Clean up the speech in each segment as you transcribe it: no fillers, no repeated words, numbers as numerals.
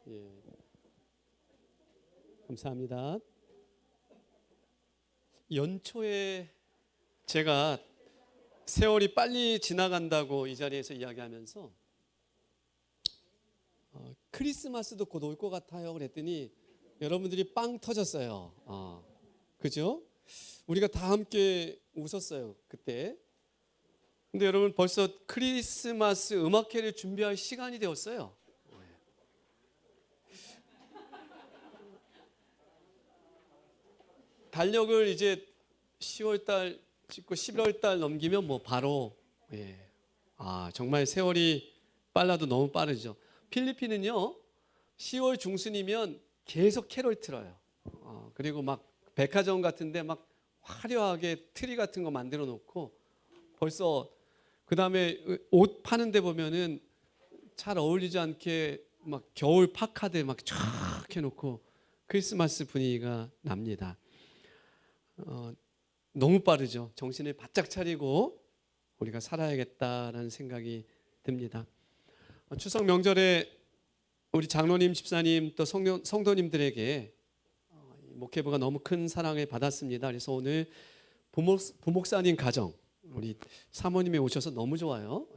예, 감사합니다. 연초에 제가 세월이 빨리 지나간다고 이 자리에서 이야기하면서 크리스마스도 곧 올 것 같아요 그랬더니 여러분들이 빵 터졌어요. 그죠? 우리가 다 함께 웃었어요 그때. 근데 여러분 벌써 크리스마스 음악회를 준비할 시간이 되었어요. 달력을 이제 10월달 찍고 11월달 넘기면 뭐 바로 정말 세월이 빨라도 너무 빠르죠. 필리핀은요 10월 중순이면 계속 캐롤 틀어요. 그리고 막 백화점 같은데 막 화려하게 트리 같은 거 만들어 놓고 벌써 그 다음에 옷 파는 데 보면은 잘 어울리지 않게 막 겨울 파카들 막 쫙 해놓고 크리스마스 분위기가 납니다. 너무 빠르죠. 정신을 바짝 차리고 우리가 살아야겠다라는 생각이 듭니다. 추석 명절에 우리 장로님, 집사님 또 성도님들에게 목회부가 너무 큰 사랑을 받았습니다. 그래서 오늘 부목사님 가정 우리 사모님이 오셔서 너무 좋아요.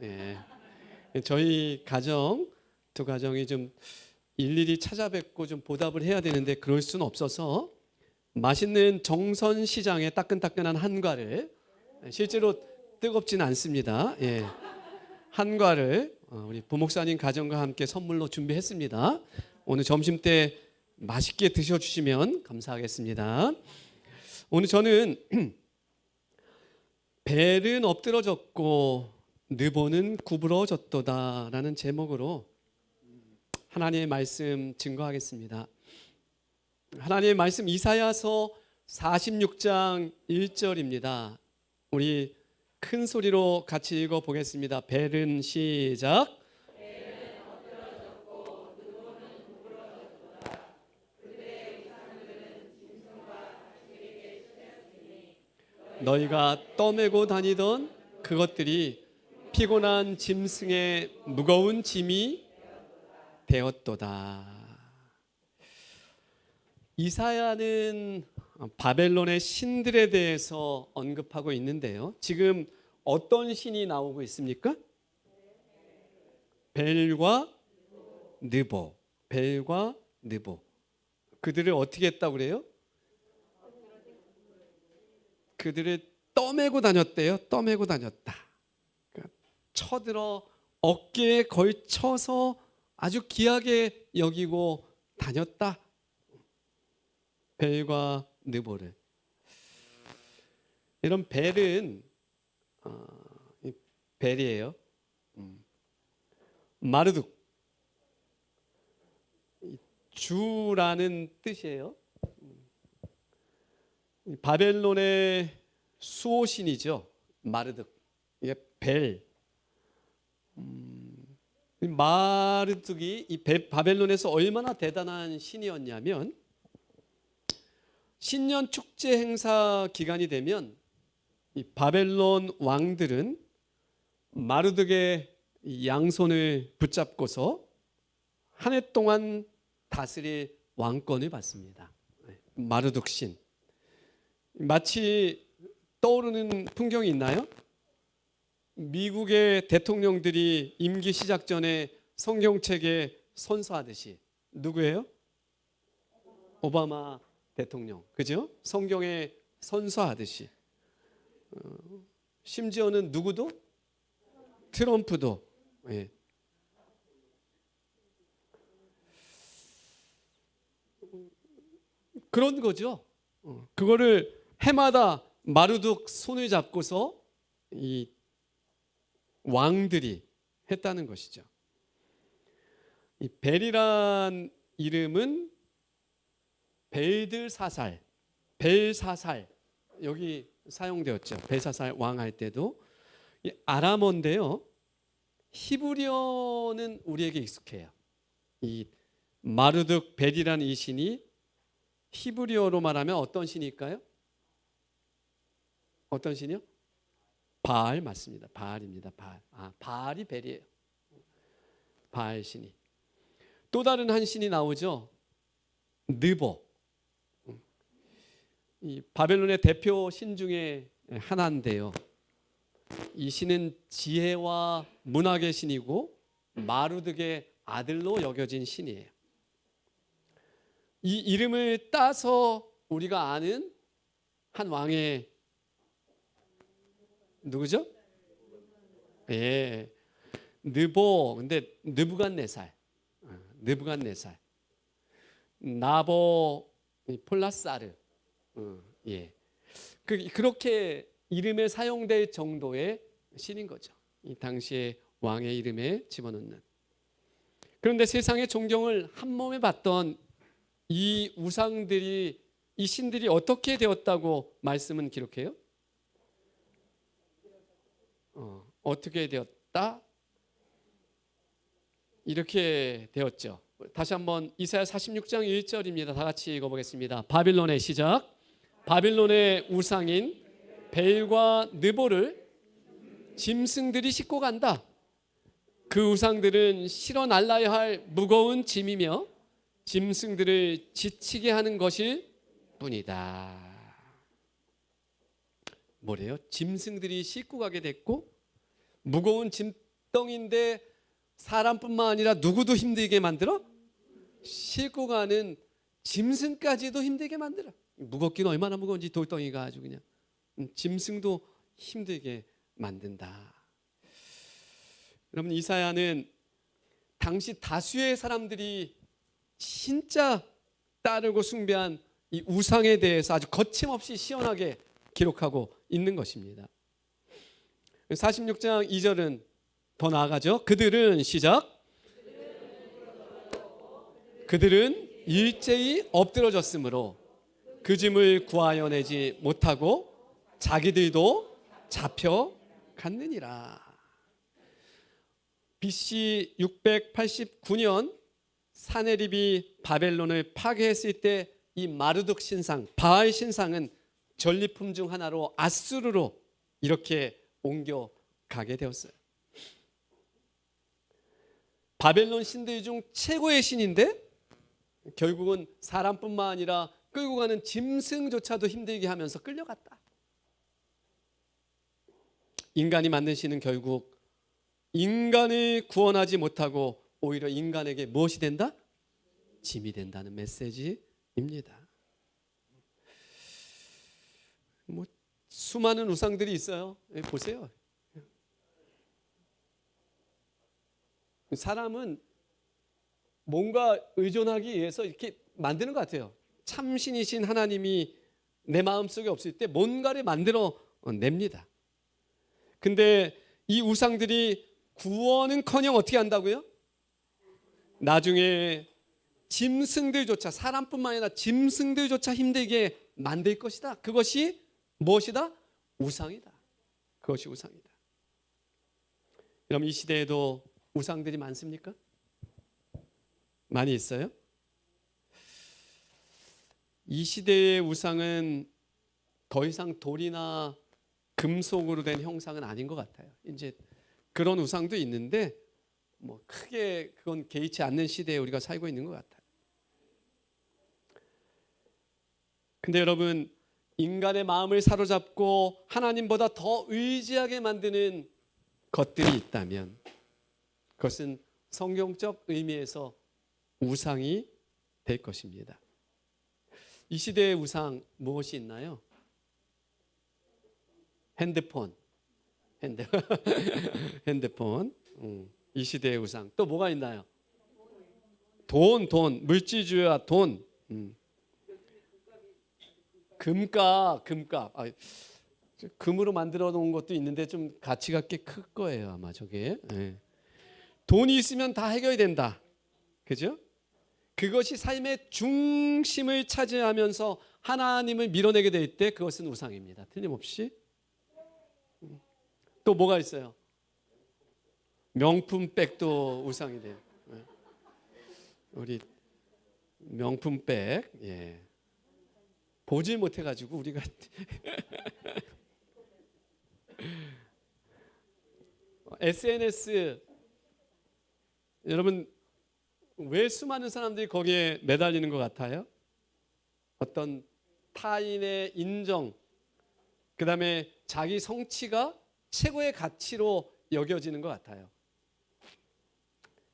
저희 가정 두 가정이 좀 일일이 찾아뵙고 좀 보답을 해야 되는데 그럴 수는 없어서 맛있는 정선시장의 따끈따끈한 한과를, 실제로 뜨겁지는 않습니다. 한과를 우리 부목사님 가정과 함께 선물로 준비했습니다. 오늘 점심 때 맛있게 드셔주시면 감사하겠습니다. 오늘 저는 벨은 엎드러졌고 느보는 구부러졌도다 라는 제목으로 하나님의 말씀 증거하겠습니다. 하나님의 말씀 이사야서 46장 1절입니다. 우리 큰 소리로 같이 읽어보겠습니다. 벨은 시작. 너희가 떠매고 다니던 그것들이 피곤한 짐승의 무거운 짐이 되었도다. 이사야는 바벨론의 신들에 대해서 언급하고 있는데요. 지금 어떤 신이 나오고 있습니까? 벨과 느보. 벨과 느보. 그들을 어떻게 했다고 그래요? 그들을 떠매고 다녔대요. 떠매고 다녔다. 그러니까 쳐들어 어깨에 걸쳐서 아주 귀하게 여기고 다녔다. 벨과 느보를. 이런 벨은 벨이에요. 마르둑 주라는 뜻이에요. 바벨론의 수호신이죠. 마르둑. 이게 벨. 마르둑이 이 바벨론에서 얼마나 대단한 신이었냐면 신년 축제 행사 기간이 되면 이 바벨론 왕들은 마르둑의 양손을 붙잡고서 한 해 동안 다스릴 왕권을 받습니다. 마르둑 신. 마치 떠오르는 풍경이 있나요? 미국의 대통령들이 임기 시작 전에 성경책에 선서하듯이. 누구예요? 오바마 대통령. 그죠? 성경에 선서하듯이. 심지어는 누구도? 트럼프도. 그런 거죠. 그거를 해마다 마르둑 손을 잡고서 이 왕들이 했다는 것이죠. 이 벨이란 이름은 벨드사살, 벨사살 여기 사용되었죠. 벨사살 왕 할 때도. 이 아람어인데요. 히브리어는 우리에게 익숙해요. 이 마르둑 벨이라는 이 신이 히브리어로 말하면 어떤 신일까요? 어떤 신이요? 바알 맞습니다. 바알입니다. 바알. 바알이 벨이에요. 바알 신이. 또 다른 한 신이 나오죠. 느보. 이 바벨론의 대표 신 중에 하나인데요. 이 신은 지혜와 문학의 신이고 마루득의 아들로 여겨진 신이에요. 이 이름을 따서 우리가 아는 한 왕의 누구죠? 예, 느보. 근데 느부갓네살, 느부갓네살, 나보 폴라사르, 예, 그렇게 이름에 사용될 정도의 신인 거죠. 이 당시의 왕의 이름에 집어넣는. 그런데 세상의 존경을 한 몸에 받던 이 우상들이, 이 신들이 어떻게 되었다고 말씀은 기록해요? 어떻게 되었다? 이렇게 되었죠. 다시 한번 이사야 46장 1절입니다. 다 같이 읽어보겠습니다. 바빌론의 시작. 바빌론의 우상인 벨과 느보를 짐승들이 싣고 간다. 그 우상들은 실어 날라야 할 무거운 짐이며 짐승들을 지치게 하는 것일 뿐이다. 뭐래요? 짐승들이 싣고 가게 됐고 무거운 짐덩인데 사람뿐만 아니라 누구도 힘들게 만들어? 싣고 가는 짐승까지도 힘들게 만들어. 무겁긴 얼마나 무거운지 돌덩이가 아주 그냥. 짐승도 힘들게 만든다. 여러분, 이사야는 당시 다수의 사람들이 진짜 따르고 숭배한 이 우상에 대해서 아주 거침없이 시원하게 기록하고 있는 것입니다. 46장 2절은 더 나아가죠. 그들은 시작. 그들은 일제히 엎드러졌으므로 그 짐을 구하여 내지 못하고 자기들도 잡혀갔느니라. BC 689년 사네립이 바벨론을 파괴했을 때 이 마르둑 신상, 바알 신상은 전리품 중 하나로 아수르로 이렇게 옮겨가게 되었어요. 바벨론 신들 중 최고의 신인데 결국은 사람뿐만 아니라 끌고 가는 짐승조차도 힘들게 하면서 끌려갔다. 인간이 만든 신은 결국 인간을 구원하지 못하고 오히려 인간에게 무엇이 된다? 짐이 된다는 메시지입니다. 뭐 수많은 우상들이 있어요. 보세요. 사람은 뭔가 의존하기 위해서 이렇게 만드는 것 같아요. 참신이신 하나님이 내 마음속에 없을 때 뭔가를 만들어 냅니다. 근데 이 우상들이 구원은커녕 어떻게 한다고요? 나중에 짐승들조차, 사람뿐만 아니라 짐승들조차 힘들게 만들 것이다. 그것이 무엇이다? 우상이다. 그것이 우상이다. 여러분, 이 시대에도 우상들이 많습니까? 많이 있어요? 이 시대의 우상은 더 이상 돌이나 금속으로 된 형상은 아닌 것 같아요. 이제 그런 우상도 있는데 뭐 크게 그건 개의치 않는 시대에 우리가 살고 있는 것 같아요. 근데 여러분, 인간의 마음을 사로잡고 하나님보다 더 의지하게 만드는 것들이 있다면 그것은 성경적 의미에서 우상이 될 것입니다. 이 시대의 우상 무엇이 있나요? 핸드폰. 핸드폰. 이 시대의 우상. 또 뭐가 있나요? 돈, 물질주의와 돈. 금값. 금으로 만들어 놓은 것도 있는데 좀 가치가 꽤 클 거예요, 아마 저게. 네. 돈이 있으면 다 해결이 된다. 그죠? 그것이 삶의 중심을 차지하면서 하나님을 밀어내게 될 때 그것은 우상입니다. 틀림없이. 또 뭐가 있어요? 명품백도 우상이 돼요. 우리 명품백, 예. 보질 못해가지고 우리가 SNS, 여러분 왜 수많은 사람들이 거기에 매달리는 것 같아요? 어떤 타인의 인정, 그 다음에 자기 성취가 최고의 가치로 여겨지는 것 같아요.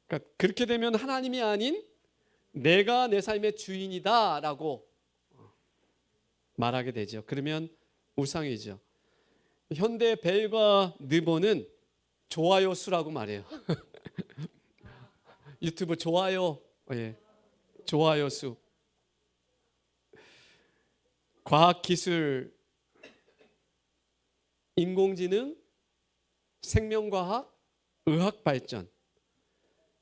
그러니까 그렇게 되면 하나님이 아닌 내가 내 삶의 주인이다라고 말하게 되죠. 그러면 우상이죠. 현대 벨과 느보는 좋아요 수라고 말해요. 유튜브 좋아요, 예, 좋아요 수. 과학기술, 인공지능, 생명과학, 의학 발전.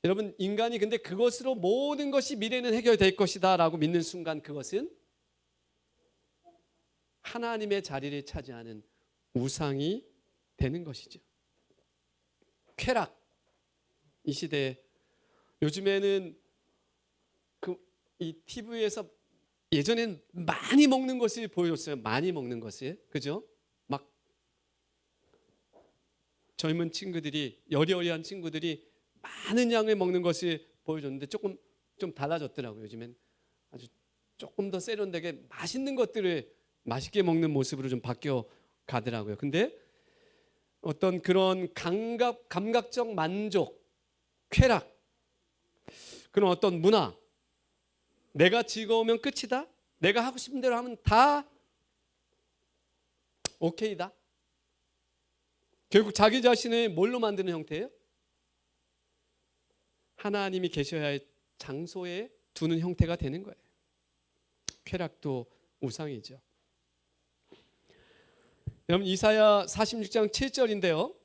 여러분, 인간이 근데 그것으로 모든 것이 미래는 해결될 것이다 라고 믿는 순간 그것은 하나님의 자리를 차지하는 우상이 되는 것이죠. 쾌락. 이 시대에 요즘에는 이 TV에서 예전엔 많이 먹는 것을 보여줬어요. 많이 먹는 것을. 그죠? 막 젊은 친구들이, 여리여리한 친구들이 많은 양을 먹는 것을 보여줬는데 좀 달라졌더라고요. 요즘엔 아주 조금 더 세련되게 맛있는 것들을 맛있게 먹는 모습으로 좀 바뀌어 가더라고요. 근데 어떤 그런 감각적 만족, 쾌락, 그런 어떤 문화, 내가 즐거우면 끝이다, 내가 하고 싶은 대로 하면 다 오케이다. 결국 자기 자신을 뭘로 만드는 형태예요? 하나님이 계셔야 할 장소에 두는 형태가 되는 거예요. 쾌락도 우상이죠. 여러분, 이사야 46장 7절인데요.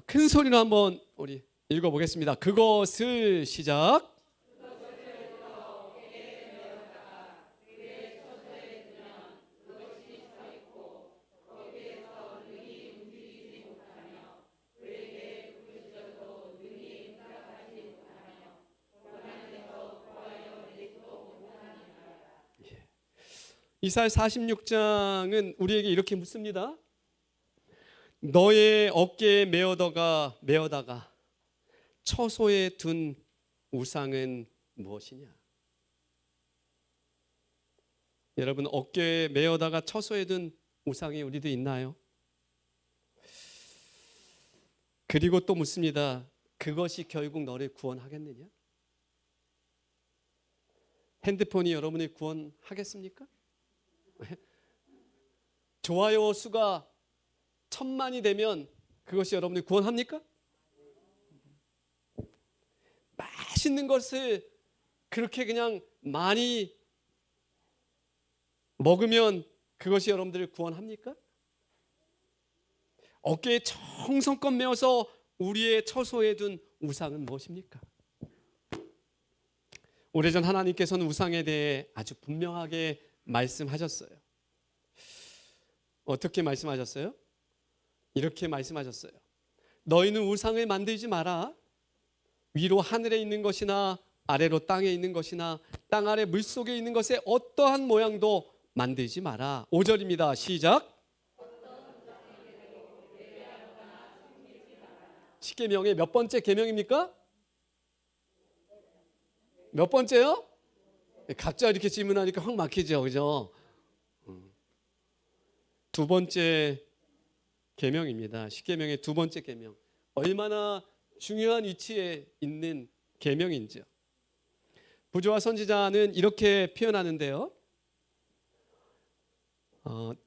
큰 소리로 한번 우리 읽어보겠습니다. 그것을 시작. 이사야 46장은 우리에게 이렇게 묻습니다. 너의 어깨에 메어다가 처소에 둔 우상은 무엇이냐? 여러분, 어깨에 메어다가 처소에 둔 우상이 우리도 있나요? 그리고 또 묻습니다. 그것이 결국 너를 구원하겠느냐? 핸드폰이 여러분을 구원하겠습니까? 좋아요 수가 1000만이 되면 그것이 여러분을 구원합니까? 맛있는 것을 그렇게 그냥 많이 먹으면 그것이 여러분들을 구원합니까? 어깨에 정성껏 메어서 우리의 처소에 둔 우상은 무엇입니까? 오래전 하나님께서는 우상에 대해 아주 분명하게 말씀하셨어요. 어떻게 말씀하셨어요? 이렇게 말씀하셨어요. 너희는 우상을 만들지 마라. 위로 하늘에 있는 것이나 아래로 땅에 있는 것이나 땅 아래 물속에 있는 것의 어떠한 모양도 만들지 마라. 5절입니다. 시작. 십계명의 몇 번째 계명입니까? 몇 번째요? 각자 이렇게 질문하니까 확 막히죠. 그죠? 두 번째 계명입니다. 십계명의 두 번째 계명. 얼마나 중요한 위치에 있는 계명인지요. 부조와 선지자는 이렇게 표현하는데요.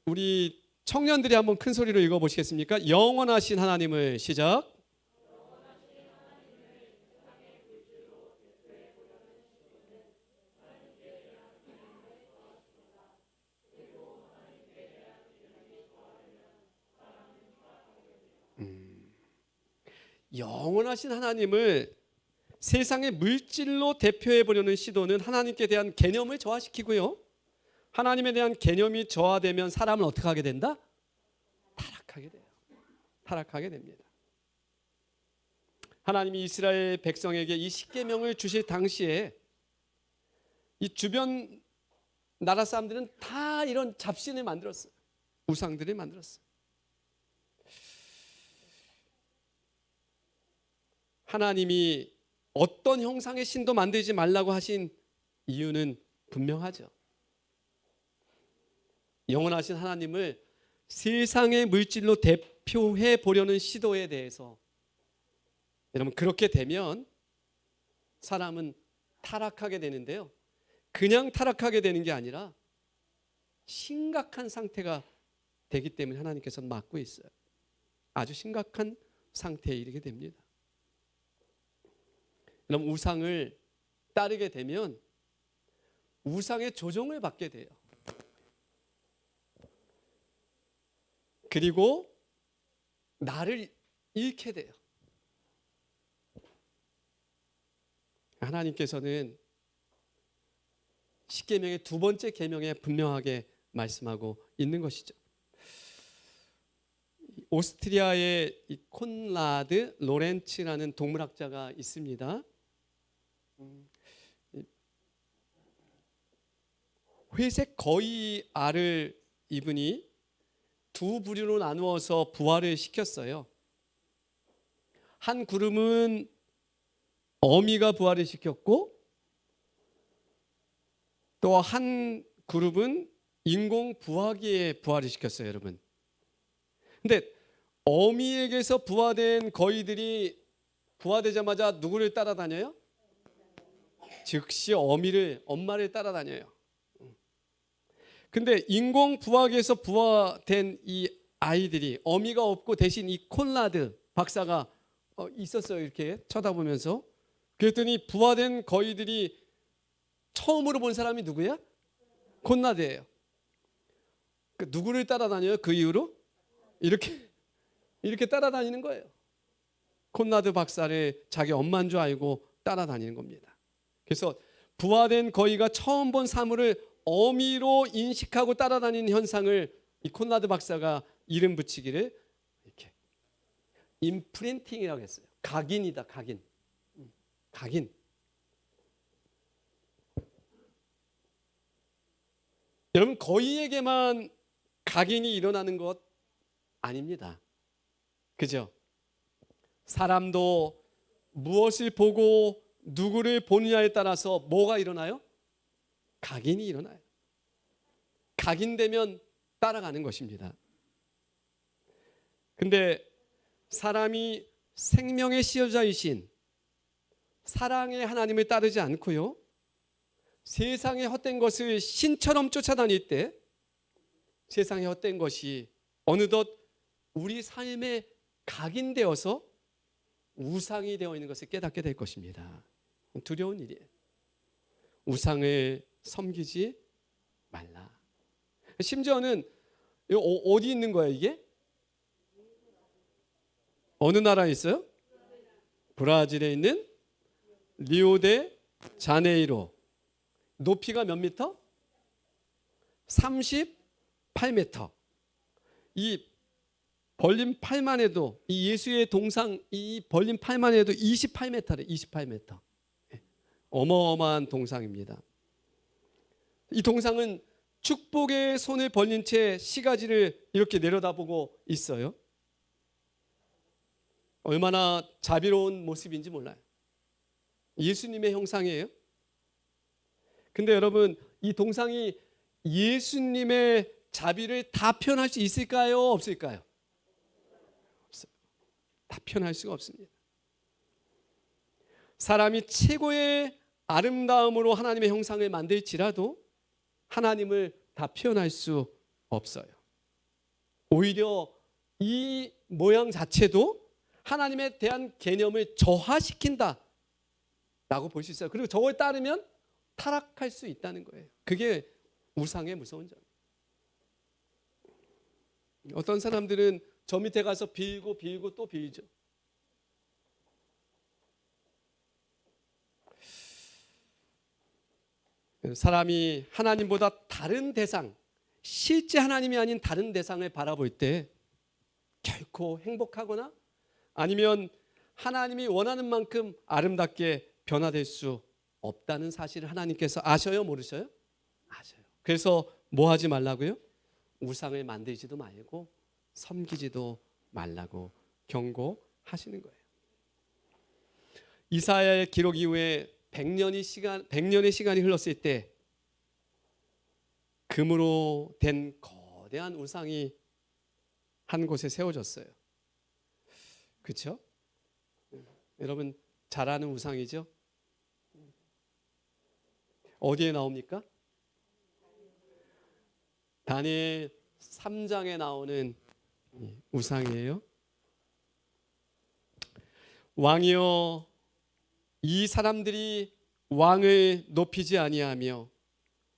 우리 청년들이 한번 큰 소리로 읽어보시겠습니까? 영원하신 하나님을 시작. 영원하신 하나님을 세상의 물질로 대표해 보려는 시도는 하나님께 대한 개념을 저하시키고요. 하나님에 대한 개념이 저하되면 사람은 어떻게 하게 된다? 타락하게 돼요. 타락하게 됩니다. 하나님이 이스라엘 백성에게 이 십계명을 주실 당시에 이 주변 나라 사람들은 다 이런 잡신을 만들었어요. 우상들을 만들었어요. 하나님이 어떤 형상의 신도 만들지 말라고 하신 이유는 분명하죠. 영원하신 하나님을 세상의 물질로 대표해 보려는 시도에 대해서 여러분, 그렇게 되면 사람은 타락하게 되는데요. 그냥 타락하게 되는 게 아니라 심각한 상태가 되기 때문에 하나님께서는 막고 있어요. 아주 심각한 상태에 이르게 됩니다. 그럼 우상을 따르게 되면 우상의 조종을 받게 돼요. 그리고 나를 잃게 돼요. 하나님께서는 십계명의 두 번째 계명에 분명하게 말씀하고 있는 것이죠. 오스트리아의 이 콘라드 로렌츠라는 동물학자가 있습니다. 회색 거위 알을 이분이 두 부류로 나누어서 부화를 시켰어요. 한 그룹은 어미가 부화를 시켰고 또 한 그룹은 인공 부화기에 부화를 시켰어요, 여러분. 근데 어미에게서 부화된 거위들이 부화되자마자 누구를 따라다녀요? 즉시 엄마를 따라다녀요. 근데 인공 부화기에서 부화된 이 아이들이 어미가 없고 대신 이 콘라드 박사가 있었어요. 이렇게 쳐다보면서. 그랬더니 부화된 거위들이 처음으로 본 사람이 누구야? 콘라드예요. 누구를 따라다녀요? 그 이후로 이렇게 따라다니는 거예요. 콘라드 박사를 자기 엄마인 줄 알고 따라다니는 겁니다. 그래서 부화된 거위가 처음 본 사물을 어미로 인식하고 따라다니는 현상을 이 콘라드 박사가 이름 붙이기를 이렇게 임프린팅이라고 했어요. 각인이다, 각인. 각인. 여러분, 거위에게만 각인이 일어나는 것 아닙니다. 그죠? 사람도 무엇을 보고 누구를 보느냐에 따라서 뭐가 일어나요? 각인이 일어나요. 각인되면 따라가는 것입니다. 근데 사람이 생명의 시효자이신 사랑의 하나님을 따르지 않고요, 세상의 헛된 것을 신처럼 쫓아다닐 때 세상의 헛된 것이 어느덧 우리 삶에 각인되어서 우상이 되어 있는 것을 깨닫게 될 것입니다. 두려운 일이에요. 우상을 섬기지 말라. 심지어는 어디 있는 거야 이게? 어느 나라에 있어요? 브라질에 있는 리오데 자네이로. 높이가 몇 미터? 38m. 이 벌린 팔만 해도, 이 예수의 동상 이 벌린 팔만 해도 28m래. 28m. 어마어마한 동상입니다. 이 동상은 축복의 손을 벌린 채 시가지를 이렇게 내려다보고 있어요. 얼마나 자비로운 모습인지 몰라요. 예수님의 형상이에요. 근데 여러분, 이 동상이 예수님의 자비를 다 표현할 수 있을까요? 없을까요? 없어요. 다 표현할 수가 없습니다. 사람이 최고의 아름다움으로 하나님의 형상을 만들지라도 하나님을 다 표현할 수 없어요. 오히려 이 모양 자체도 하나님에 대한 개념을 저하시킨다 라고 볼 수 있어요. 그리고 저걸 따르면 타락할 수 있다는 거예요. 그게 우상의 무서운 점. 어떤 사람들은 저 밑에 가서 빌고 또 빌죠. 사람이 하나님보다 다른 대상, 실제 하나님이 아닌 다른 대상을 바라볼 때 결코 행복하거나 아니면 하나님이 원하는 만큼 아름답게 변화될 수 없다는 사실을 하나님께서 아셔요, 모르셔요? 아셔요. 그래서 뭐 하지 말라고요? 우상을 만들지도 말고 섬기지도 말라고 경고하시는 거예요. 이사야의 기록 이후에 100년의 시간이 흘렀을 때 금으로 된 거대한 우상이 한 곳에 세워졌어요. 그렇죠? 여러분 잘 아는 우상이죠? 어디에 나옵니까? 다니엘 3장에 나오는 우상이에요. 왕이여, 이 사람들이 왕을 높이지 아니하며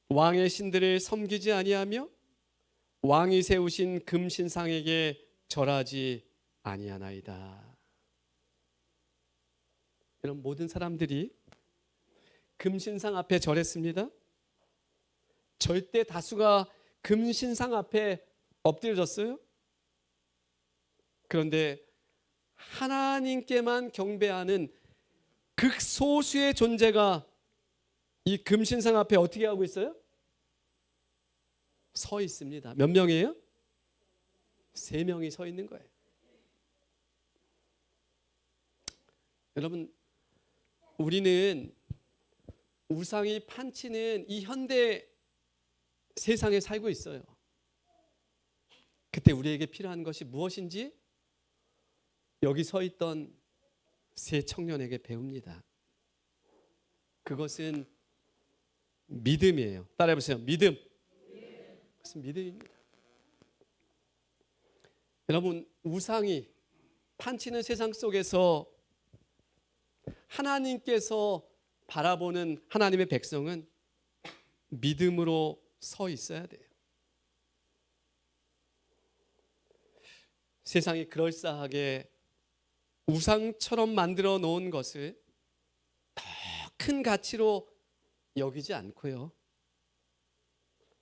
왕의 신들을 섬기지 아니하며 왕이 세우신 금신상에게 절하지 아니하나이다. 이런 모든 사람들이 금신상 앞에 절했습니다. 절대 다수가 금신상 앞에 엎드려졌어요. 그런데 하나님께만 경배하는 극소수의 존재가 이 금신상 앞에 어떻게 하고 있어요? 서 있습니다. 몇 명이에요? 3명이 서 있는 거예요. 여러분, 우리는 우상이 판치는 이 현대 세상에 살고 있어요. 그때 우리에게 필요한 것이 무엇인지 여기 서 있던 세 청년에게 배웁니다. 그것은 믿음이에요. 따라해보세요. 믿음. 그것은 믿음입니다. 여러분, 우상이 판치는 세상 속에서 하나님께서 바라보는 하나님의 백성은 믿음으로 서 있어야 돼요. 세상이 그럴싸하게 우상처럼 만들어 놓은 것을 더 큰 가치로 여기지 않고요.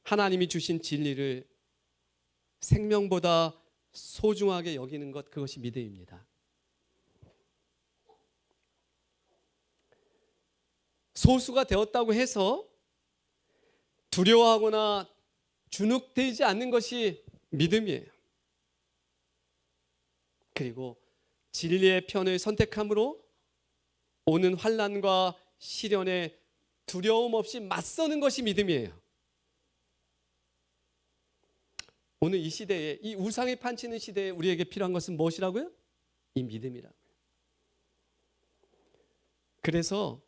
하나님이 주신 진리를 생명보다 소중하게 여기는 것, 그것이 믿음입니다. 소수가 되었다고 해서 두려워하거나 주눅들지 않는 것이 믿음이에요. 그리고 진리의 편을 선택함으로 오는 환난과 시련에 두려움 없이 맞서는 것이 믿음이에요. 오늘 이 시대에, 이 우상이 판치는 시대에 우리에게 필요한 것은 무엇이라고요? 이 믿음이라고요. 그래서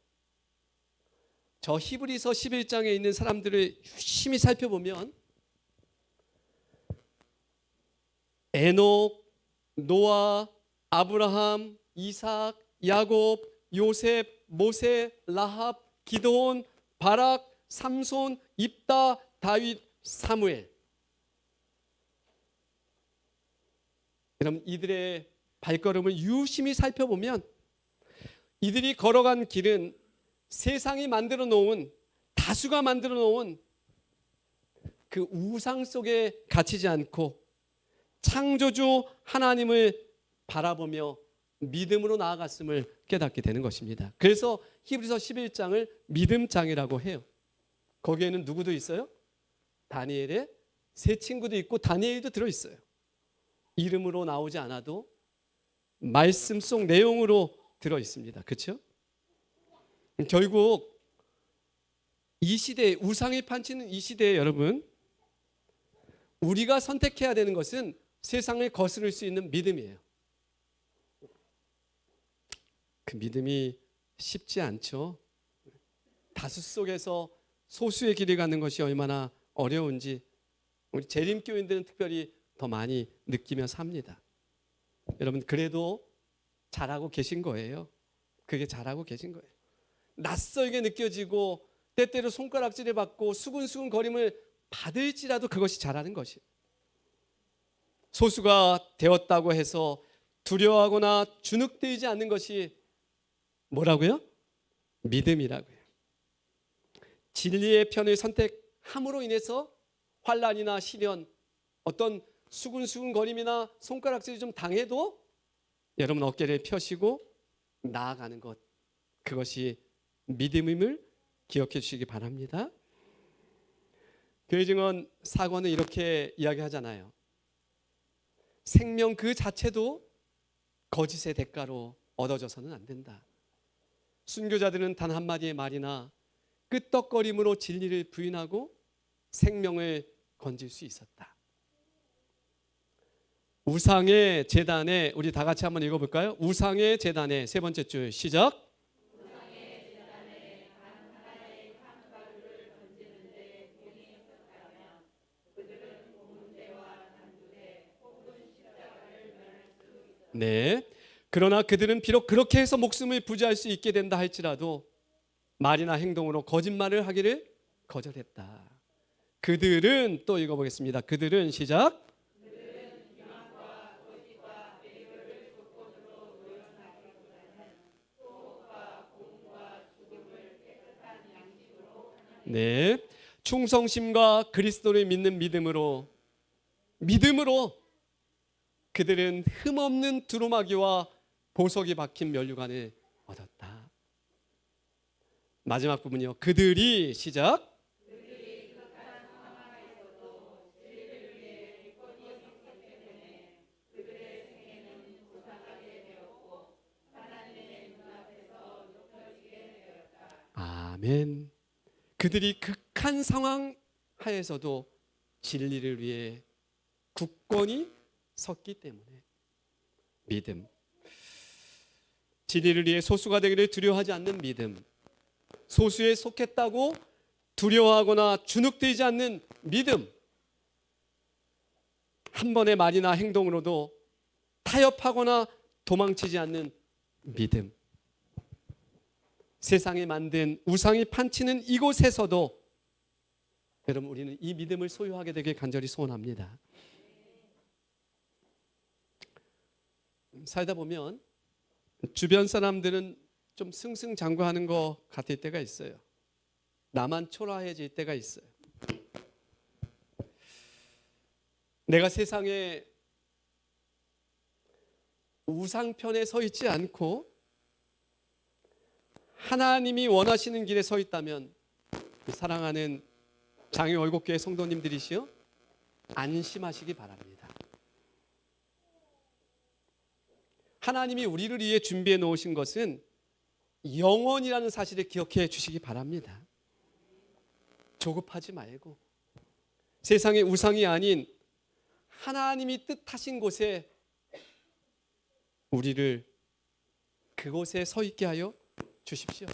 저 히브리서 11장에 있는 사람들을 유심히 살펴보면 에녹, 노아, 아브라함, 이삭, 야곱, 요셉, 모세, 라합, 기드온, 바락, 삼손, 입다, 다윗, 사무엘. 여러분, 이들의 발걸음을 유심히 살펴보면 이들이 걸어간 길은 세상이 만들어 놓은, 다수가 만들어 놓은 그 우상 속에 갇히지 않고 창조주 하나님을 바라보며 믿음으로 나아갔음을 깨닫게 되는 것입니다. 그래서 히브리서 11장을 믿음장이라고 해요. 거기에는 누구도 있어요? 다니엘의 세 친구도 있고 다니엘도 들어있어요. 이름으로 나오지 않아도 말씀 속 내용으로 들어있습니다. 그렇죠? 결국 이 시대에, 우상이 판치는 이 시대에 여러분, 우리가 선택해야 되는 것은 세상을 거스를 수 있는 믿음이에요. 그 믿음이 쉽지 않죠. 다수 속에서 소수의 길을 가는 것이 얼마나 어려운지 우리 재림교인들은 특별히 더 많이 느끼며 삽니다. 여러분, 그래도 잘하고 계신 거예요. 그게 잘하고 계신 거예요. 낯설게 느껴지고 때때로 손가락질을 받고 수근수근 거림을 받을지라도 그것이 잘하는 것이에요. 소수가 되었다고 해서 두려워하거나 주눅들지 않는 것이 뭐라고요? 믿음이라고요. 진리의 편을 선택함으로 인해서 환난이나 시련, 어떤 수근수근 거림이나 손가락질이 좀 당해도 여러분 어깨를 펴시고 나아가는 것, 그것이 믿음임을 기억해 주시기 바랍니다. 교회 증언 사관은 이렇게 이야기하잖아요. 생명 그 자체도 거짓의 대가로 얻어져서는 안 된다. 순교자들은 단 한마디의 말이나 끄떡거림으로 진리를 부인하고 생명을 건질 수 있었다. 우상의 제단에, 우리 다 같이 한번 읽어볼까요? 우상의 제단에, 세 번째 줄 시작. 네. 그러나 그들은 비록 그렇게 해서 목숨을 부지할 수 있게 된다 할지라도 말이나 행동으로 거짓말을 하기를 거절했다. 그들은, 또 읽어보겠습니다. 그들은 시작. 네. 충성심과 그리스도를 믿는 믿음으로 그들은 흠없는 두루마기와 보석이 박힌 면류관을 얻었다. 마지막 부분이요. 그들이 시작. 아멘. 그들이 극한 상황 하에서도 진리를 위해 굳건히 섰기 때문에 믿음. 진리를 위해 소수가 되기를 두려워하지 않는 믿음. 소수에 속했다고 두려워하거나 주눅들지 않는 믿음. 한 번의 말이나 행동으로도 타협하거나 도망치지 않는 믿음. 세상에 만든 우상이 판치는 이곳에서도 여러분 우리는 이 믿음을 소유하게 되길 간절히 소원합니다. 살다 보면 주변 사람들은 좀 승승장구하는 것 같을 때가 있어요. 나만 초라해질 때가 있어요. 내가 세상에 우상편에 서 있지 않고 하나님이 원하시는 길에 서 있다면 사랑하는 장애월곡교회 성도님들이시여 안심하시기 바랍니다. 하나님이 우리를 위해 준비해 놓으신 것은 영원이라는 사실을 기억해 주시기 바랍니다. 조급하지 말고 세상의 우상이 아닌 하나님이 뜻하신 곳에 우리를 그곳에 서 있게 하여 주십시오.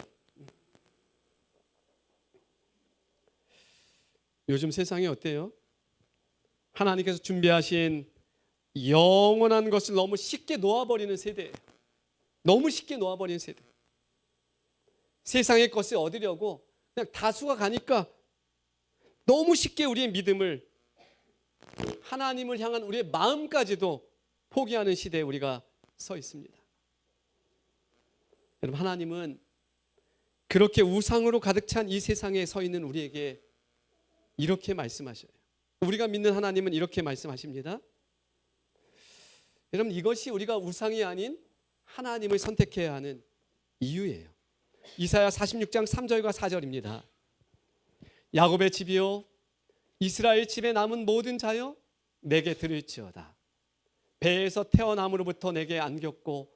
요즘 세상이 어때요? 하나님께서 준비하신 영원한 것을 너무 쉽게 놓아버리는 세대예요. 너무 쉽게 놓아버리는 세대. 세상의 것을 얻으려고 그냥 다수가 가니까 너무 쉽게 우리의 믿음을, 하나님을 향한 우리의 마음까지도 포기하는 시대에 우리가 서 있습니다. 여러분, 하나님은 그렇게 우상으로 가득 찬 이 세상에 서 있는 우리에게 이렇게 말씀하셔요. 우리가 믿는 하나님은 이렇게 말씀하십니다. 여러분, 이것이 우리가 우상이 아닌 하나님을 선택해야 하는 이유예요. 이사야 46장 3절과 4절입니다. 야곱의 집이요 이스라엘 집에 남은 모든 자여 내게 들을지어다. 배에서 태어남으로부터 내게 안겼고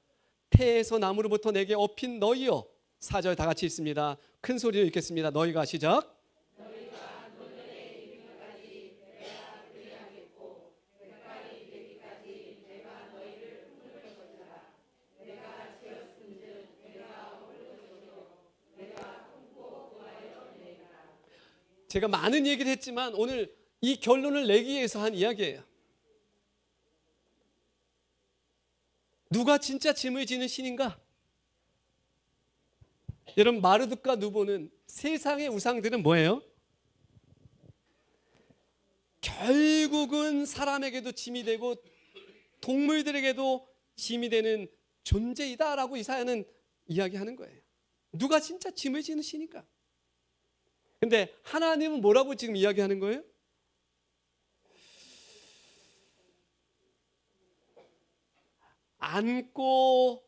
태에서 남으로부터 내게 업힌 너희여. 4절 다 같이 읽습니다. 큰 소리로 읽겠습니다. 너희가 시작. 제가 많은 얘기를 했지만 오늘 이 결론을 내기 위해서 한 이야기예요. 누가 진짜 짐을 지는 신인가? 여러분, 마르둑과 누보는 세상의 우상들은 뭐예요? 결국은 사람에게도 짐이 되고 동물들에게도 짐이 되는 존재이다라고 이사야는 이야기하는 거예요. 누가 진짜 짐을 지는 신인가? 근데 하나님은 뭐라고 지금 이야기하는 거예요? 안고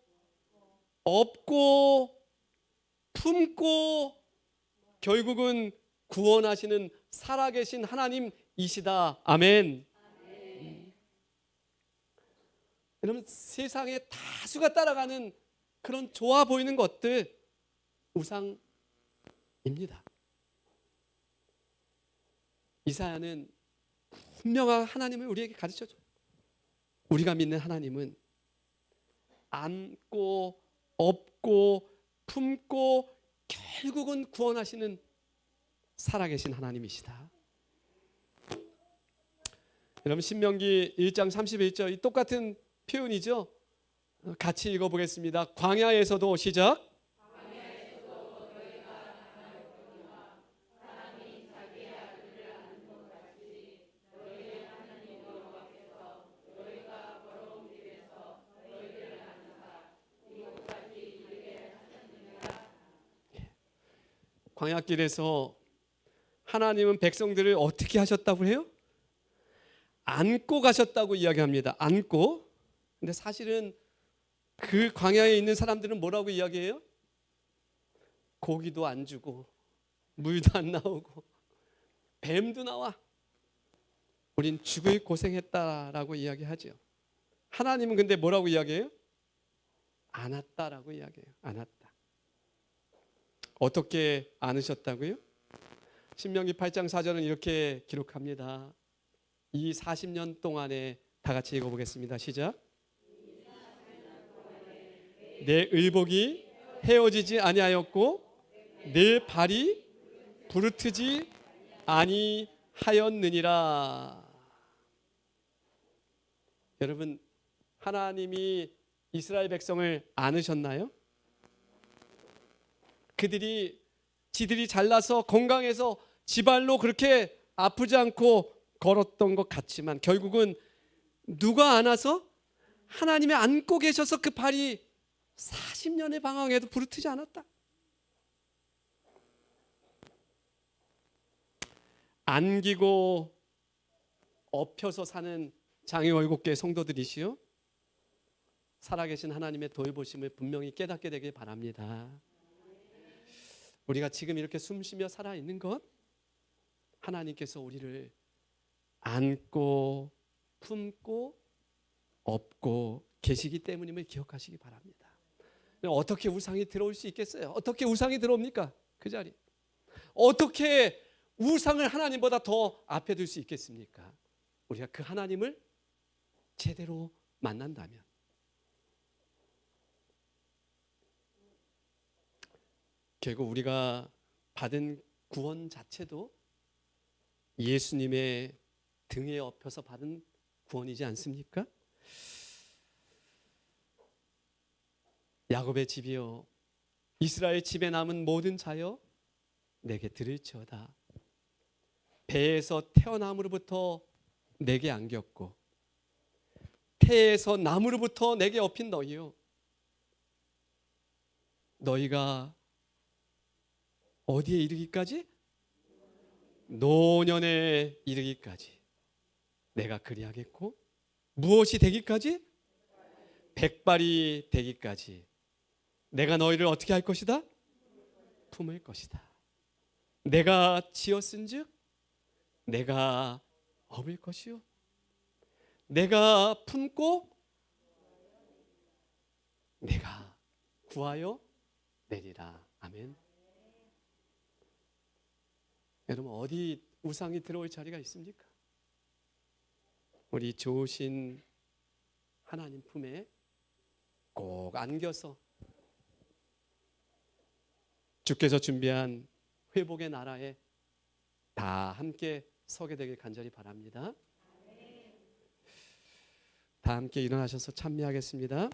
업고 품고 결국은 구원하시는 살아계신 하나님이시다. 아멘. 여러분, 세상에 다수가 따라가는 그런 좋아 보이는 것들, 우상입니다. 이사야는 분명한 하나님을 우리에게 가르쳐줘요. 우리가 믿는 하나님은 안고 업고 품고 결국은 구원하시는 살아계신 하나님이시다. 여러분 신명기 1장 31절 이 똑같은 표현이죠. 같이 읽어보겠습니다. 광야에서도 시작. 광야길에서 하나님은 백성들을 어떻게 하셨다고 해요? 안고 가셨다고 이야기합니다. 안고. 근데 사실은 그 광야에 있는 사람들은 뭐라고 이야기해요? 고기도 안 주고 물도 안 나오고 뱀도 나와. 우린 죽을 고생했다라고 이야기하죠. 하나님은 근데 뭐라고 이야기해요? 안았다라고 이야기해요. 안았다. 어떻게 안으셨다고요? 신명기 8장 4절은 이렇게 기록합니다. 이 40년 동안에 다 같이 읽어보겠습니다. 시작. 내 의복이 헤어지지 아니하였고 내 발이 부르트지 아니하였느니라. 여러분 하나님이 이스라엘 백성을 안으셨나요? 그들이 지들이 잘나서 건강해서 지발로 그렇게 아프지 않고 걸었던 것 같지만 결국은 누가 안아서? 하나님이 안고 계셔서 그 발이 40년의 방황에도 부르트지 않았다. 안기고 엎혀서 사는 장애월곡교회 성도들이시요, 살아계신 하나님의 돌보심을 분명히 깨닫게 되길 바랍니다. 우리가 지금 이렇게 숨쉬며 살아있는 것, 하나님께서 우리를 안고 품고 업고 계시기 때문임을 기억하시기 바랍니다. 어떻게 우상이 들어올 수 있겠어요? 어떻게 우상이 들어옵니까? 그 자리. 어떻게 우상을 하나님보다 더 앞에 둘 수 있겠습니까? 우리가 그 하나님을 제대로 만난다면. 결국 우리가 받은 구원 자체도 예수님의 등에 업혀서 받은 구원이지 않습니까? 야곱의 집이여, 이스라엘 집에 남은 모든 자여, 내게 들을지어다. 배에서 태어남으로부터 내게 안겼고 태에서 나무로부터 내게 업힌 너희여, 너희가 어디에 이르기까지? 노년에 이르기까지 내가 그리하겠고, 무엇이 되기까지? 백발이 되기까지 내가 너희를 어떻게 할 것이다? 품을 것이다. 내가 지었은즉 내가 업을 것이요, 내가 품고 내가 구하여 내리라. 아멘. 여러분 어디 우상이 들어올 자리가 있습니까? 우리 좋으신 하나님 품에 꼭 안겨서 주께서 준비한 회복의 나라에 다 함께 서게 되길 간절히 바랍니다. 다 함께 일어나셔서 찬미하겠습니다.